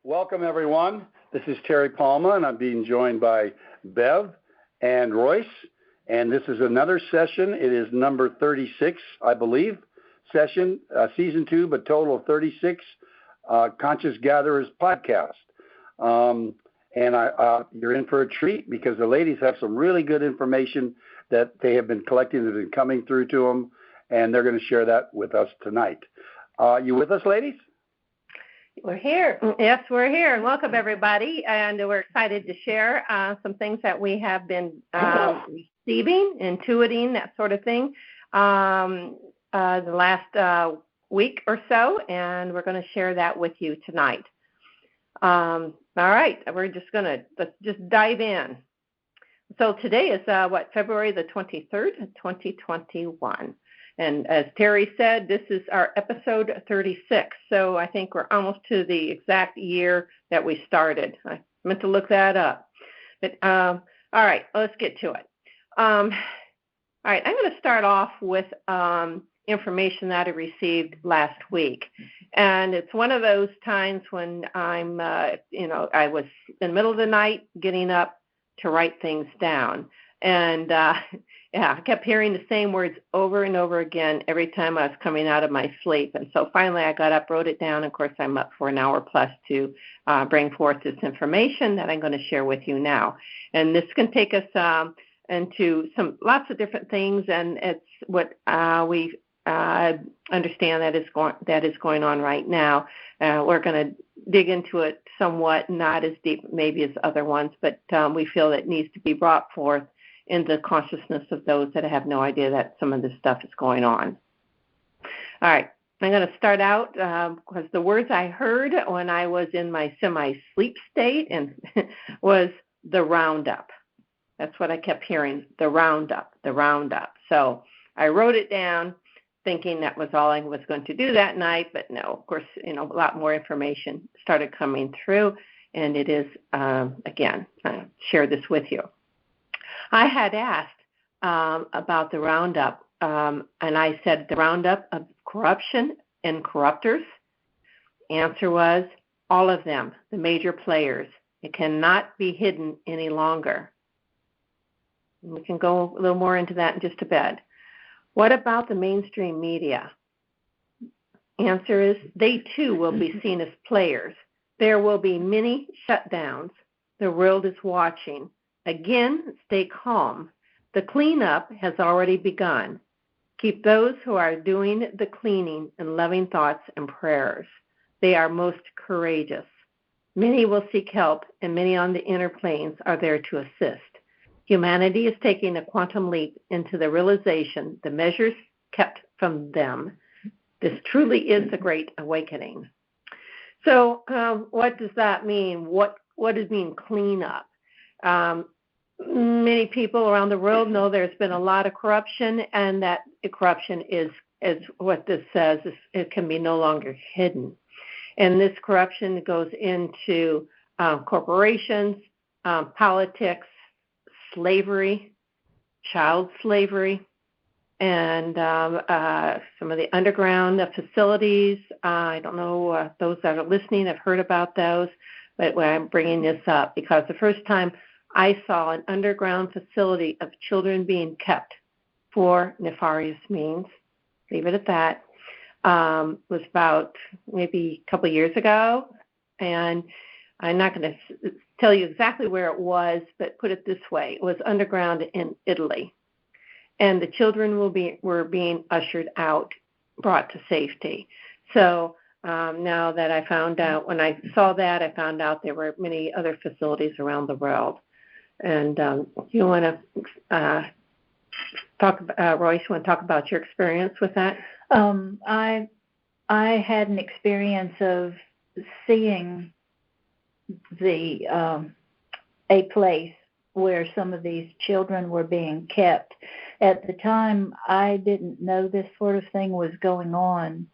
Welcome, everyone. This is Terry Palma, and I'm being joined by Bev and Royse. And this is another session. It is number 36, I believe, session, season 2, but total of 36 Conscious Gatherers podcast. You're in for a treat because the ladies have some really good information that they have been collecting that has been coming through to them, and they're going to share that with us tonight. You with us, ladies? We're here. Yes, we're here. Welcome, everybody. And we're excited to share some things that we have been receiving, intuiting, that sort of thing, the last week or so. And we're going to share that with you tonight. All right. We're just going to let's just dive in. So today is, February the 23rd, 2021. And as Terry said, this is our episode 36. So I think we're almost to the exact year that we started. I meant to look that up. But all right, let's get to it. All right, I'm going to start off with information that I received last week. And it's one of those times when I'm, I was in the middle of the night getting up to write things down. And I kept hearing the same words over and over again every time I was coming out of my sleep. And so finally I got up, wrote it down. Of course, I'm up for an hour plus to bring forth this information that I'm going to share with you now. And this can take us into lots of different things, and it's what we understand that is going on right now. We're going to dig into it somewhat, not as deep maybe as other ones, but we feel it needs to be brought forth in the consciousness of those that have no idea that some of this stuff is going on. All right, I'm going to start out because the words I heard when I was in my semi-sleep state and was the roundup. That's what I kept hearing, the roundup, the roundup. So I wrote it down thinking that was all I was going to do that night, but no, of course, a lot more information started coming through, and it is, again, share this with you. I had asked about the roundup, and I said the roundup of corruption and corruptors. Answer was all of them, the major players. It cannot be hidden any longer. We can go a little more into that in just a bit. What about the mainstream media? Answer is they too will be seen as players. There will be many shutdowns. The world is watching. Again, stay calm. The cleanup has already begun. Keep those who are doing the cleaning in loving thoughts and prayers. They are most courageous. Many will seek help, and many on the inner planes are there to assist. Humanity is taking a quantum leap into the realization the measures kept from them. This truly is a great awakening. So what does that mean? What does it mean, cleanup? Many people around the world know there's been a lot of corruption, and that corruption is what this says, it can be no longer hidden. And this corruption goes into corporations, politics, slavery, child slavery, and some of the underground facilities. I don't know, those that are listening have heard about those, but I'm bringing this up because the first time I saw an underground facility of children being kept for nefarious means, leave it at that, was about maybe a couple of years ago. And I'm not going to tell you exactly where it was, but put it this way. It was underground in Italy. And the children were being ushered out, brought to safety. So now that I found out, when I saw that, I found out there were many other facilities around the world. And you want to talk, Royse, you want to talk about your experience with that? I had an experience of seeing a place where some of these children were being kept. At the time, I didn't know this sort of thing was going on,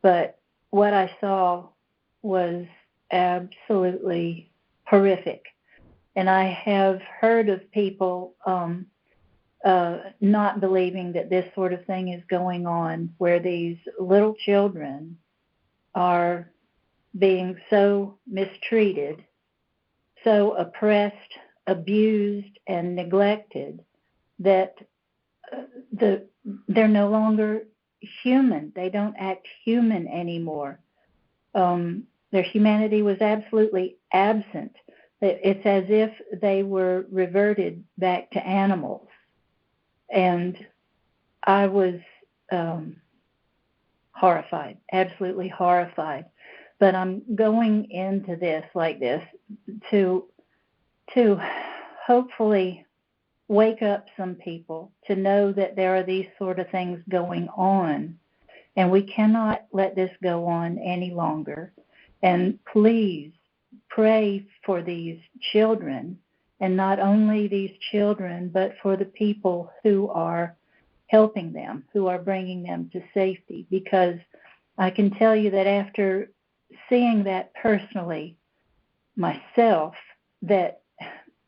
but what I saw was absolutely horrific. And I have heard of people not believing that this sort of thing is going on, where these little children are being so mistreated, so oppressed, abused, and neglected that they're no longer human. They don't act human anymore. Their humanity was absolutely absent. It's as if they were reverted back to animals. And I was horrified, absolutely horrified. But I'm going into this like this to hopefully wake up some people to know that there are these sort of things going on, and we cannot let this go on any longer. And please pray for these children, and not only these children, but for the people who are helping them, who are bringing them to safety, because I can tell you that after seeing that personally myself, that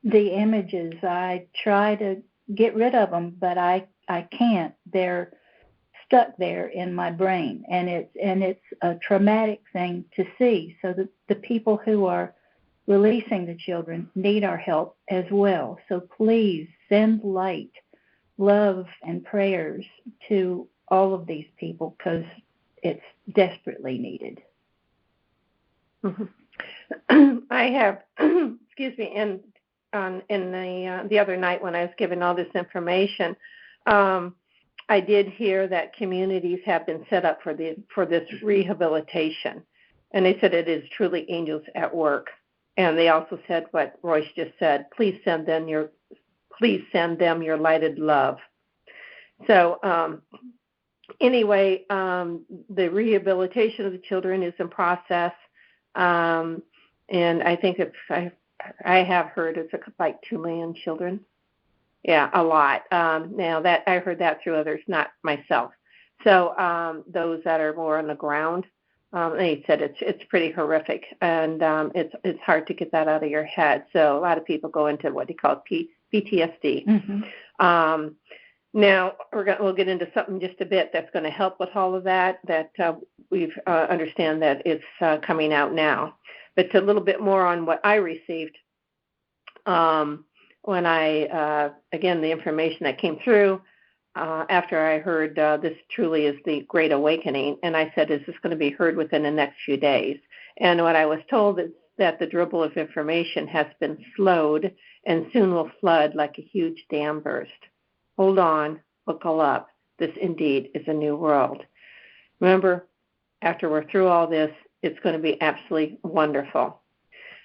the images, I try to get rid of them, but I can't. They're stuck there in my brain, and it's a traumatic thing to see. So the people who are releasing the children need our help as well. So please send light, love, and prayers to all of these people, because it's desperately needed. Mm-hmm. I have, excuse me, in the other night when I was given all this information, I did hear that communities have been set up for this rehabilitation, and they said it is truly angels at work. And they also said what Royce just said: please send them your lighted love. So anyway, the rehabilitation of the children is in process, and I think I have heard it's like 2 million children. Yeah, a lot. Now that I heard that through others, not myself. So those that are more on the ground, they said it's pretty horrific, and it's hard to get that out of your head. So a lot of people go into what they call PTSD. Mm-hmm. Now we'll get into something just a bit that's going to help with all of that. That we understand that it's coming out now, but a little bit more on what I received. When again, the information that came through after I heard this truly is the Great Awakening, and I said, is this going to be heard within the next few days? And what I was told is that the dribble of information has been slowed and soon will flood like a huge dam burst. Hold on, buckle up. This indeed is a new world. Remember, after we're through all this, it's going to be absolutely wonderful.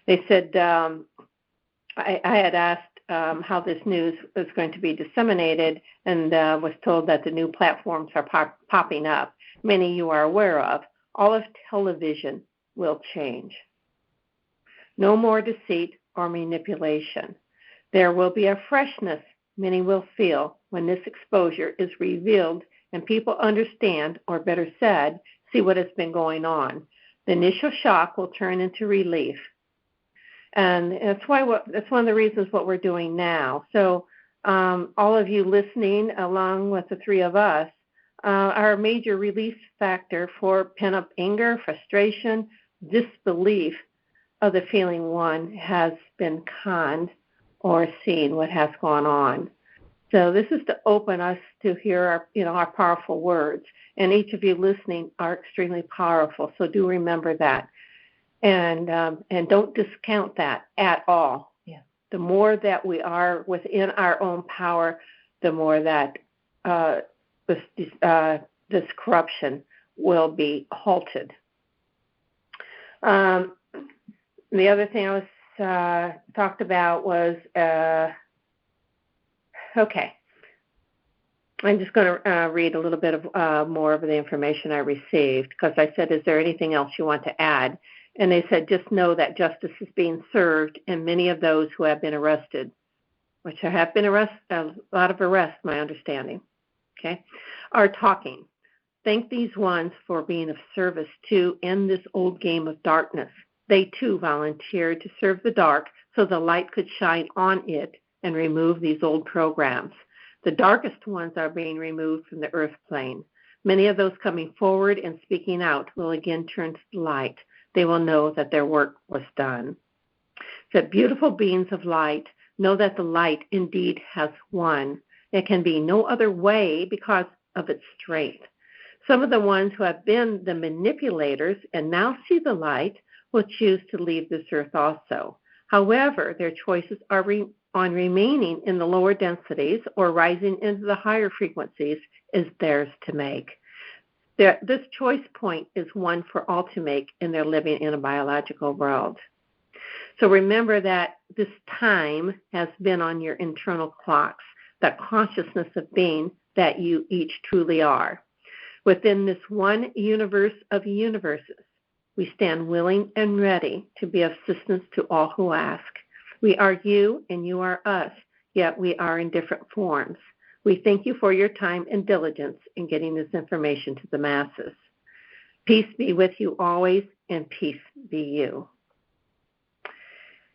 They said, I had asked how this news was going to be disseminated, and was told that the new platforms are popping up. Many you are aware of. All of television will change. No more deceit or manipulation. There will be a freshness many will feel when this exposure is revealed and people understand, or better said, see what has been going on. The initial shock will turn into relief. And that's one of the reasons what we're doing now. So all of you listening, along with the three of us, are a major release factor for pent-up anger, frustration, disbelief of the feeling one has been conned or seen what has gone on. So this is to open us to hear our powerful words. And each of you listening are extremely powerful. So do remember that. And don't discount that at all. Yeah. The more that we are within our own power, the more that this corruption will be halted. The other thing I was talked about was okay. I'm just going to read a little bit of more of the information I received, because I said, is there anything else you want to add? And they said, just know that justice is being served, and many of those who have been arrested, which have been arrested, a lot of arrests, my understanding, okay, are talking. Thank these ones for being of service to end this old game of darkness. They too volunteered to serve the dark so the light could shine on it and remove these old programs. The darkest ones are being removed from the earth plane. Many of those coming forward and speaking out will again turn to the light. they will know that their work was done. It said, beautiful beings of light, know that the light indeed has won. It can be no other way because of its strength. Some of the ones who have been the manipulators and now see the light will choose to leave this earth also. However, their choices are on remaining in the lower densities or rising into the higher frequencies is theirs to make. This choice point is one for all to make in their living in a biological world. So remember that this time has been on your internal clocks, that consciousness of being that you each truly are. Within this one universe of universes, we stand willing and ready to be of assistance to all who ask. We are you and you are us, yet we are in different forms. We thank you for your time and diligence in getting this information to the masses. Peace be with you always, and peace be you.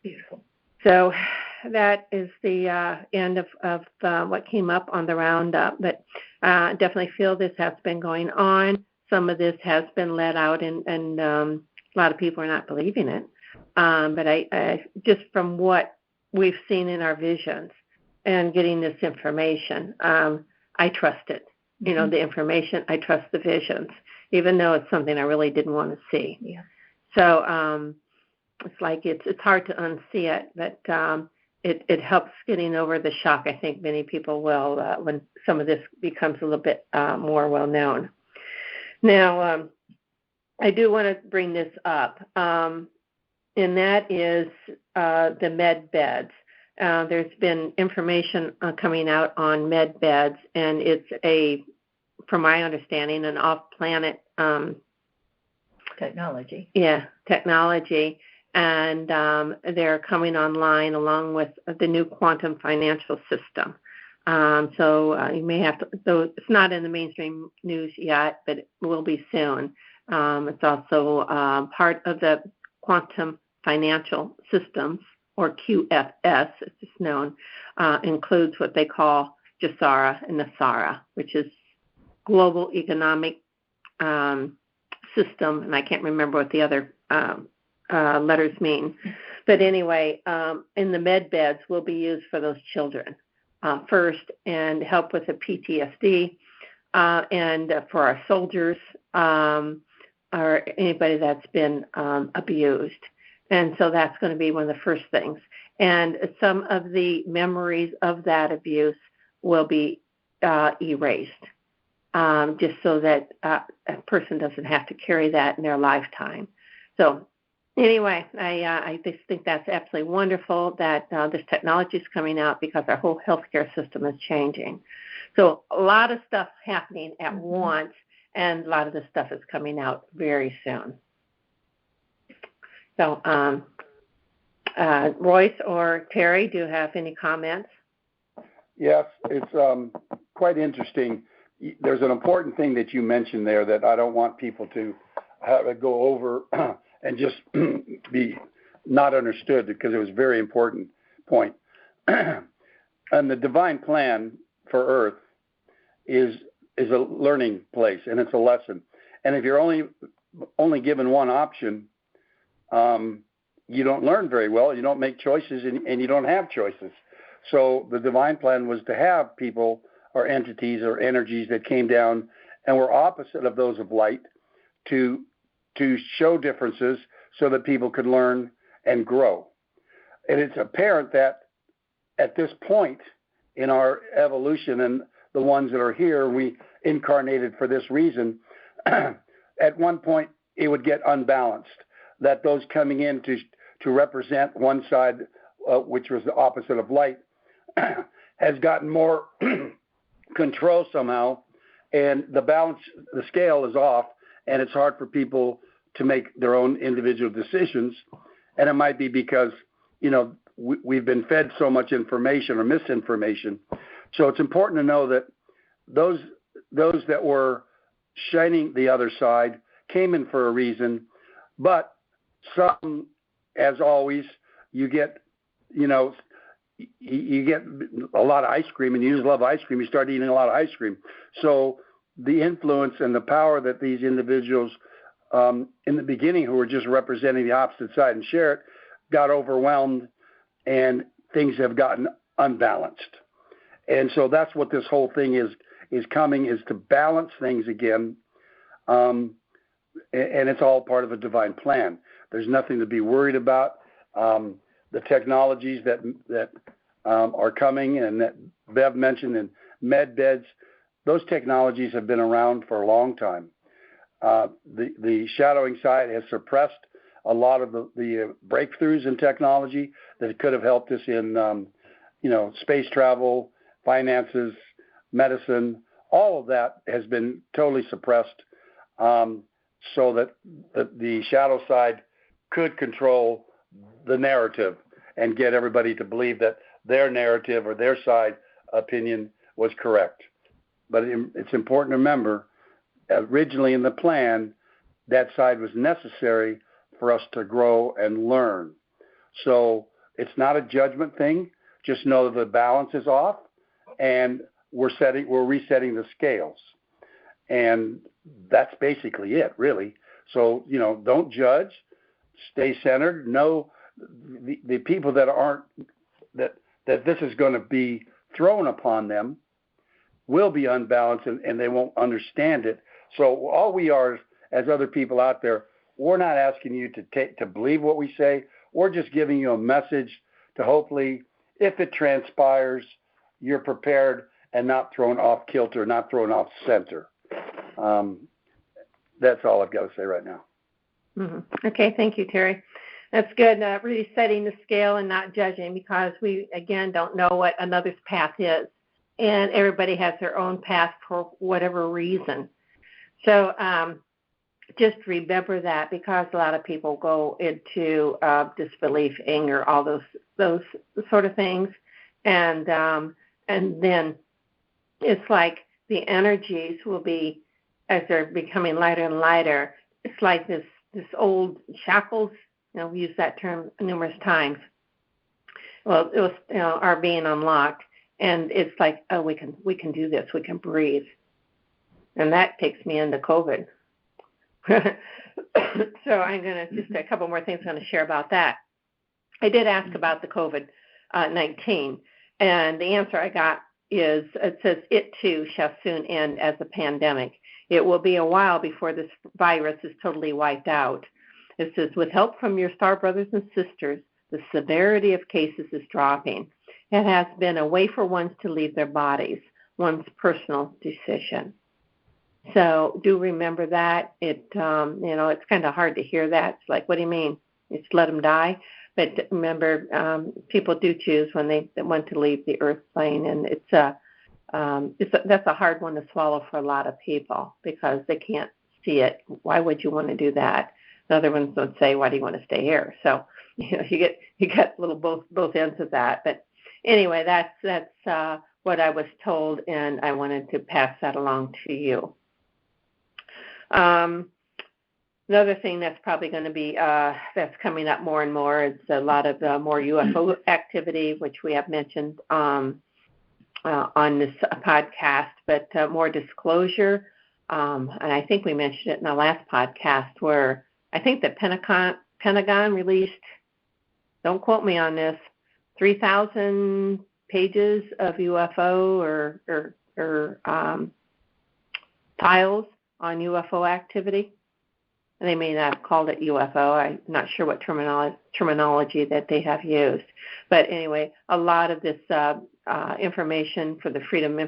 Beautiful. So that is the end of what came up on the roundup. But definitely feel this has been going on. Some of this has been let out, and a lot of people are not believing it. But I just from what we've seen in our visions and getting this information, I trust it. You know, the information, I trust the visions, even though it's something I really didn't want to see. Yeah. So it's like it's hard to unsee it, but it helps getting over the shock. I think many people will when some of this becomes a little bit more well known. Now, I do want to bring this up, and that is the med beds. There's been information coming out on med beds, and it's from my understanding, an off-planet technology. Yeah, technology, and they're coming online along with the new quantum financial system. So you may have to, though it's not in the mainstream news yet, but it will be soon. It's also part of the quantum financial systems, or QFS, it's known, includes what they call JASARA and NASARA, which is Global Economic System, and I can't remember what the other letters mean. But anyway, in the med beds will be used for those children first, and help with the PTSD, and for our soldiers or anybody that's been abused. And so that's going to be one of the first things. And some of the memories of that abuse will be erased, just so that a person doesn't have to carry that in their lifetime. So anyway, I just think that's absolutely wonderful that this technology is coming out, because our whole healthcare system is changing. So a lot of stuff happening at once, and a lot of this stuff is coming out very soon. So Royse or Terry, do you have any comments? Yes, it's quite interesting. There's an important thing that you mentioned there that I don't want people to have it go over and just be not understood, because it was a very important point. And the divine plan for Earth is a learning place, and it's a lesson. And if you're only given one option, you don't learn very well, you don't make choices, and you don't have choices. So the divine plan was to have people or entities or energies that came down and were opposite of those of light to show differences so that people could learn and grow. And it's apparent that at this point in our evolution, and the ones that are here, we incarnated for this reason, at one point it would get unbalanced, that those coming in to represent one side, which was the opposite of light, has gotten more control somehow, and the scale is off, and it's hard for people to make their own individual decisions. And it might be because, we've been fed so much information or misinformation. So it's important to know that those that were shining the other side came in for a reason, but some, as always, you get a lot of ice cream, and you just love ice cream, you start eating a lot of ice cream. So the influence and the power that these individuals in the beginning who were just representing the opposite side and share it got overwhelmed, and things have gotten unbalanced. And so that's what this whole thing is coming, is to balance things again. And it's all part of a divine plan. There's nothing to be worried about. The technologies that are coming and that Bev mentioned in med beds, those technologies have been around for a long time. The shadowing side has suppressed a lot of the breakthroughs in technology that could have helped us in, space travel, finances, medicine. All of that has been totally suppressed, so that the shadow side could control the narrative and get everybody to believe that their narrative or their side opinion was correct. But it's important to remember, originally in the plan, that side was necessary for us to grow and learn. So it's not a judgment thing. Just know that the balance is off, and we're resetting the scales. And that's basically it, really. So, don't judge. Stay centered. Know the people that aren't, that this is going to be thrown upon them will be unbalanced, and they won't understand it. So all we are, as other people out there, we're not asking you to believe what we say. We're just giving you a message to hopefully, if it transpires, you're prepared and not thrown off kilter, not thrown off center. That's all I've got to say right now. Mm-hmm. Okay, thank you, Terry. That's good. Really setting the scale and not judging, because we, again, don't know what another's path is. And everybody has their own path for whatever reason. So just remember that, because a lot of people go into disbelief, anger, all those sort of things. And then it's like the energies will be, as they're becoming lighter and lighter, it's like this old shackles, we use that term numerous times. Well, it was, are being unlocked, and it's like, oh, we can do this, we can breathe. And that takes me into COVID. So I'm going to, just a couple more things I'm going to share about that. I did ask about the COVID-19, and the answer I got is, it says, it too shall soon end as a pandemic. It will be a while before this virus is totally wiped out. It says, with help from your star brothers and sisters, the severity of cases is dropping. It has been a way for ones to leave their bodies, one's personal decision. So do remember that. It's kind of hard to hear that. It's like, what do you mean? It's let them die? But remember, people do choose when they want to leave the earth plane, and that's a hard one to swallow for a lot of people, because they can't see it. Why would you want to do that? The other ones would say, why do you want to stay here? So you get little both ends of that. But anyway, that's what I was told, and I wanted to pass that along to you. Another thing that's probably going to be that's coming up more and more is a lot of more UFO activity, which we have mentioned on this podcast, but more disclosure. And I think we mentioned it in the last podcast, where I think the Pentagon released, don't quote me on this, 3,000 pages of UFO or files on UFO activity. And they may not have called it UFO. I'm not sure what terminology that they have used. But anyway, a lot of this information for the Freedom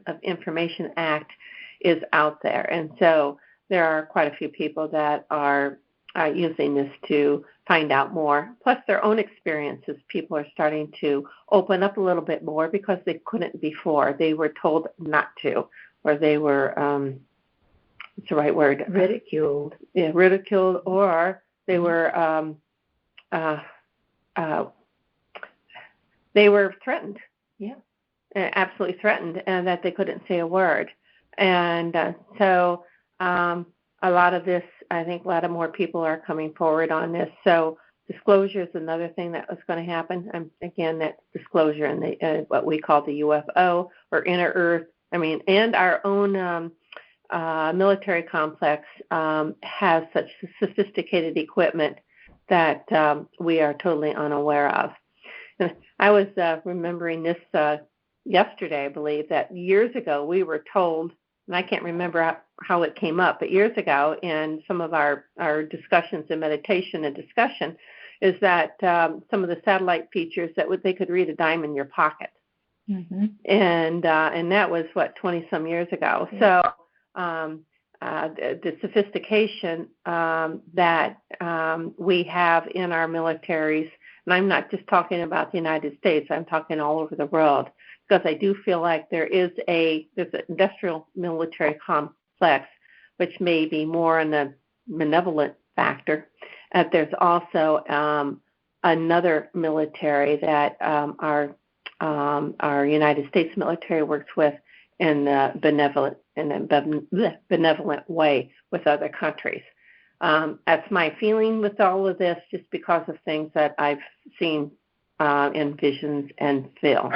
of Information Act is out there. And so there are quite a few people that are using this to find out more. Plus their own experiences. People are starting to open up a little bit more because they couldn't before. They were told not to, or they were, what's the right word? Ridiculed. Yeah, ridiculed, or they were threatened. Yeah, absolutely threatened, and that they couldn't say a word. And so a lot of this, I think a lot of more people are coming forward on this. So disclosure is another thing that was going to happen. Again, that disclosure and what we call the UFO or inner Earth. And our own military complex has such sophisticated equipment that we are totally unaware of. And I was remembering this yesterday, I believe, that years ago we were told, and I can't remember how it came up, but years ago in some of our discussions in meditation and discussion, is that some of the satellite features that they could read a dime in your pocket. Mm-hmm. And that was, 20-some years ago. Yeah. So the sophistication that we have in our militaries, and I'm not just talking about the United States, I'm talking all over the world, because I do feel like there's an industrial military complex, which may be more in the benevolent factor. There's also another military that our United States military works with in a benevolent way with other countries. That's my feeling with all of this, just because of things that I've seen in visions and film.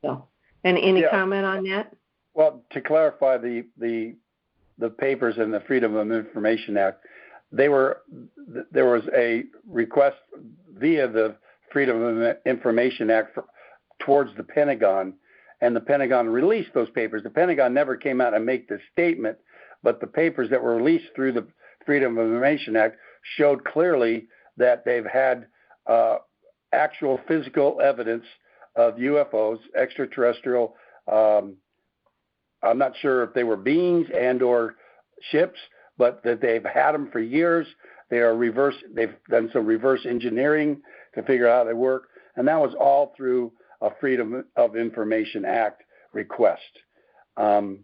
So, and any comment on that? Well, to clarify, the papers in the Freedom of Information Act, there was a request via the Freedom of Information Act towards the Pentagon, and the Pentagon released those papers. The Pentagon never came out and made the statement, but the papers that were released through the Freedom of Information Act showed clearly that they've had actual physical evidence of UFOs, extraterrestrial. I'm not sure if they were beings and or ships, but that they've had them for years. They've done some reverse engineering to figure out how they work, and that was all through a Freedom of Information Act request. And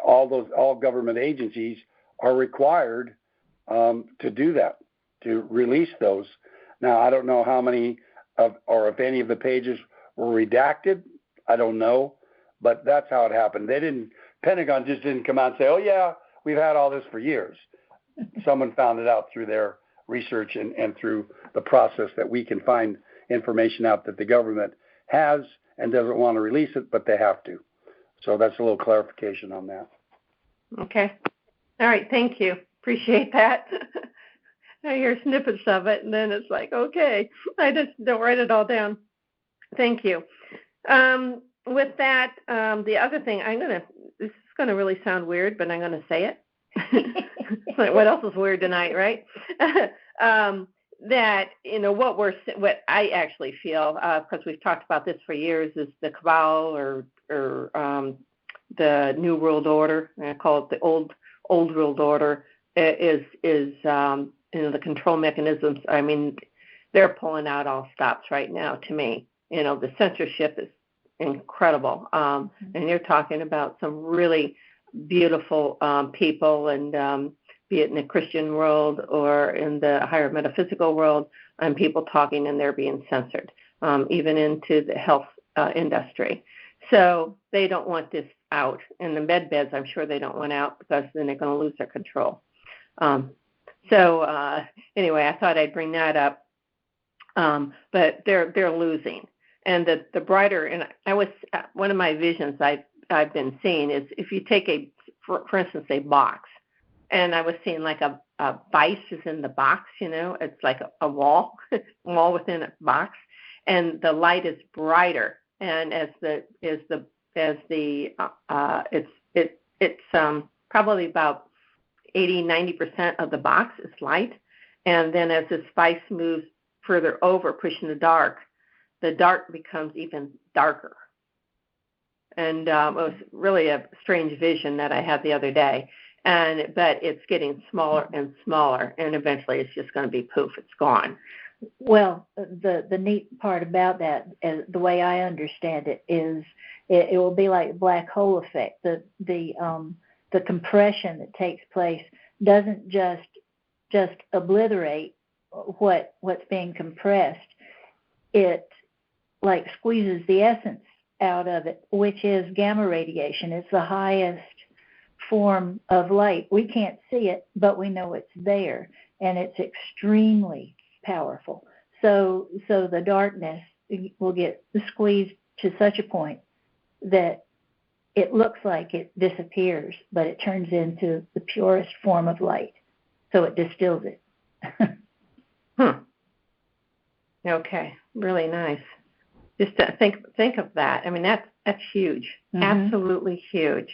all government agencies are required to do that, to release those. Now, I don't know how many or if any of the pages were redacted. I don't know, but that's how it happened. Pentagon just didn't come out and say, "Oh yeah, we've had all this for years." Someone found it out through their research and through the process that we can find information out that the government has and doesn't want to release it, but they have to. So that's a little clarification on that. Okay. All right. Thank you. Appreciate that. I hear snippets of it, and then it's like, okay, I just don't write it all down. Thank you. With that, the other thing, this is going to really sound weird, but I'm going to say it. It's like, what else is weird tonight, right? That, what I actually feel, because we've talked about this for years, is the Cabal or the New World Order. I call it the old World Order. Is the control mechanisms. I mean, they're pulling out all stops right now. To me, the censorship is incredible, and you're talking about some really beautiful people, and be it in the Christian world or in the higher metaphysical world, and people talking and they're being censored, even into the health industry. So they don't want this out. And the med beds, I'm sure they don't want out, because then they're going to lose their control. Anyway, I thought I'd bring that up. But they're losing. And the brighter, and one of my visions I've been seeing is, if you take for instance, a box, and I was seeing like a vice is in the box, it's like a wall within a box, and the light is brighter, and it's probably about 80-90% of the box is light, and then as this vice moves further over, pushing the dark becomes even darker. And it was really a strange vision that I had the other day. But it's getting smaller and smaller, and eventually it's just going to be poof, it's gone. Well, the neat part about that, the way I understand it, is it will be like the black hole effect. The compression that takes place doesn't just obliterate what's being compressed. It like squeezes the essence out of it, which is gamma radiation. It's the highest form of light. We can't see it, but we know it's there, and it's extremely powerful. So the darkness will get squeezed to such a point that it looks like it disappears, but it turns into the purest form of light. So it distills it. Okay, really nice. Just to think of that. I mean, that's huge, absolutely huge.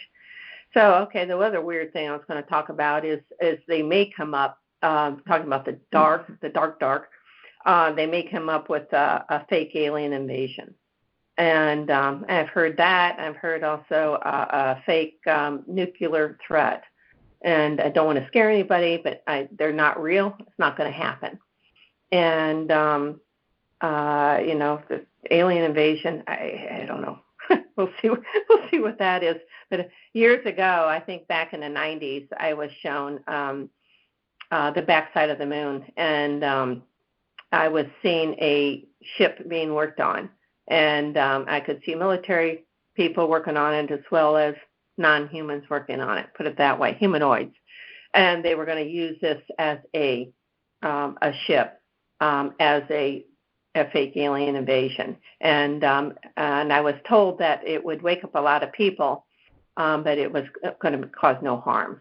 So, okay, the other weird thing I was going to talk about is they may come up talking about the dark. They may come up with a fake alien invasion, and I've heard that. I've heard also a fake nuclear threat. And I don't want to scare anybody, but they're not real. It's not going to happen. And the alien invasion, I don't know. We'll see what that is. But years ago, I think back in the 90s, I was shown the backside of the moon, and I was seeing a ship being worked on, and I could see military people working on it as well as non-humans working on it. Put it that way, humanoids, and they were going to use this as a ship as a fake alien invasion, and I was told that it would wake up a lot of people, but it was going to cause no harm.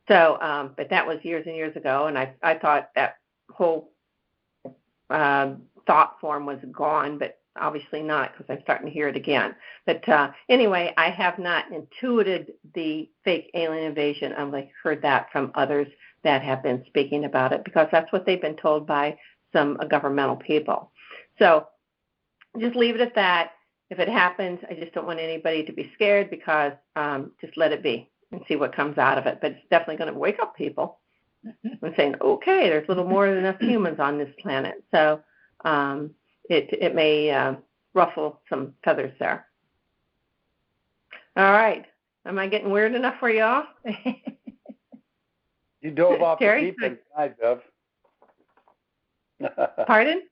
So, but that was years and years ago, and I thought that whole thought form was gone, but obviously not, because I'm starting to hear it again. But anyway, I have not intuited the fake alien invasion. I've heard that from others that have been speaking about it, because that's what they've been told by some governmental people. So just leave it at that. If it happens, I just don't want anybody to be scared, because just let it be and see what comes out of it. But it's definitely going to wake up people and saying, okay, there's a little more than enough humans on this planet. So it may ruffle some feathers there. All right. Am I getting weird enough for y'all? You dove off Terry? the deep end tonight, Bev. Pardon?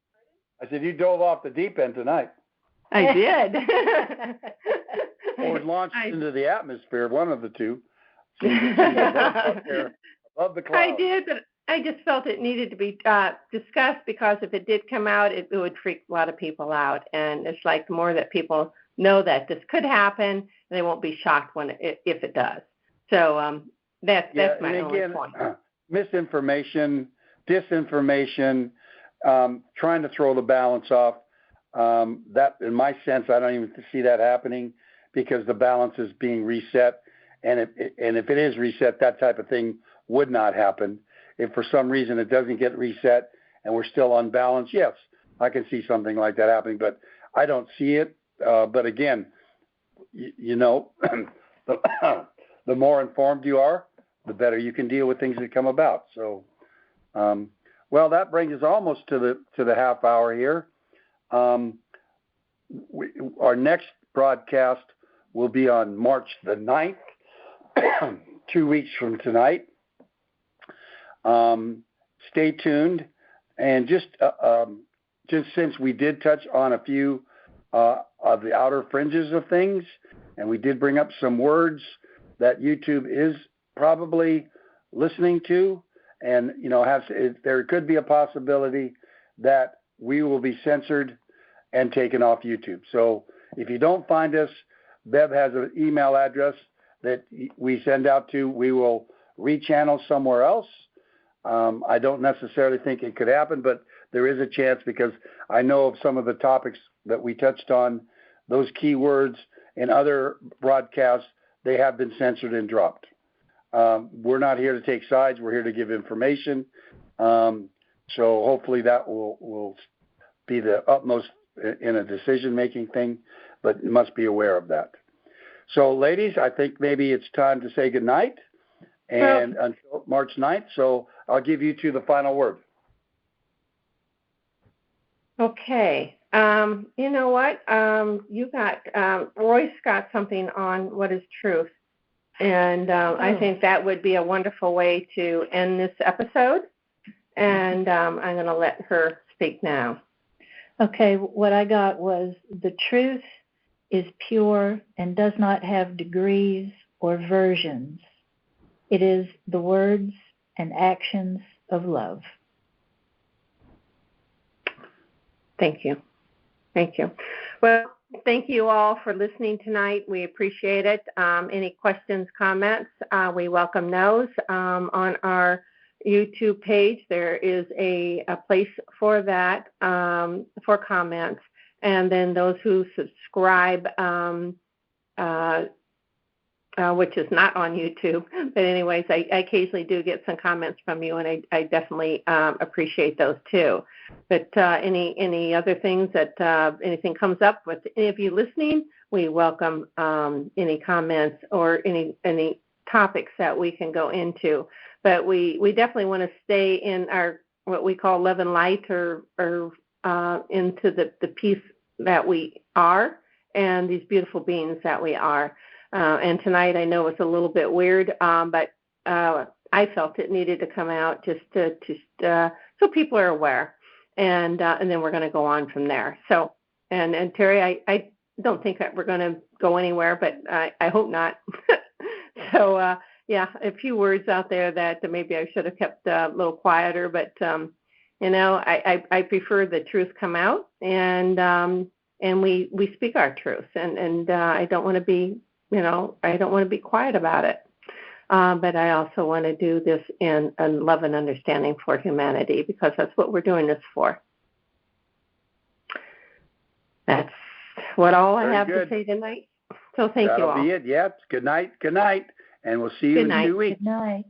I said you dove off the deep end tonight. I did. Or launched into the atmosphere, one of the two. So you can see up there above the clouds. I did, but I just felt it needed to be discussed, because if it did come out, it would freak a lot of people out. And it's like the more that people know that this could happen, they won't be shocked if it does. So that's my only point. Misinformation, disinformation, trying to throw the balance off. That, in my sense, I don't even see that happening, because the balance is being reset. And if it is reset, that type of thing would not happen. If for some reason it doesn't get reset and we're still unbalanced, yes, I can see something like that happening, but I don't see it. But again, the more informed you are, the better you can deal with things that come about. So, well, that brings us almost to the half hour here. Our next broadcast will be on March the 9th, 2 weeks from tonight. Stay tuned, and just since we did touch on a few of the outer fringes of things, and we did bring up some words that YouTube is probably listening to, and there could be a possibility that we will be censored and taken off YouTube. So if you don't find us, Bev has an email address that we send out to. We will rechannel somewhere else. I don't necessarily think it could happen, but there is a chance, because I know of some of the topics that we touched on, those keywords in other broadcasts, they have been censored and dropped. We're not here to take sides. We're here to give information. So hopefully that will be the utmost in a decision-making thing, but you must be aware of that. So, ladies, I think maybe it's time to say goodnight, and until March 9th. So I'll give you two the final word. Okay. You know what? Royse got something on what is truth. And I think that would be a wonderful way to end this episode. And I'm going to let her speak now. Okay, what I got was: the truth is pure and does not have degrees or versions. It is the words and actions of love. Thank you. Thank you. Well, thank you all for listening tonight. We appreciate it. Any questions, comments, we welcome those. On our YouTube page, there is a place for that, for comments. And then those who subscribe, which is not on YouTube. But anyways, I occasionally do get some comments from you, and I definitely appreciate those too. But any other things that anything comes up with any of you listening, we welcome any comments or any topics that we can go into. But we definitely want to stay in our what we call love and light, or into the peace that we are and these beautiful beings that we are. And tonight, I know it's a little bit weird, but I felt it needed to come out just so people are aware, and then we're going to go on from there. So, and Terry, I don't think that we're going to go anywhere, but I hope not. So, yeah, a few words out there that maybe I should have kept a little quieter, but I prefer the truth come out, and we speak our truth, and I don't want to be. I don't want to be quiet about it, but I also want to do this in love and understanding for humanity, because that's what we're doing this for. That's what all I have to say tonight. So thank you all. That'll be it. Yep. Good night. Good night. And we'll see you in 2 weeks. Good night.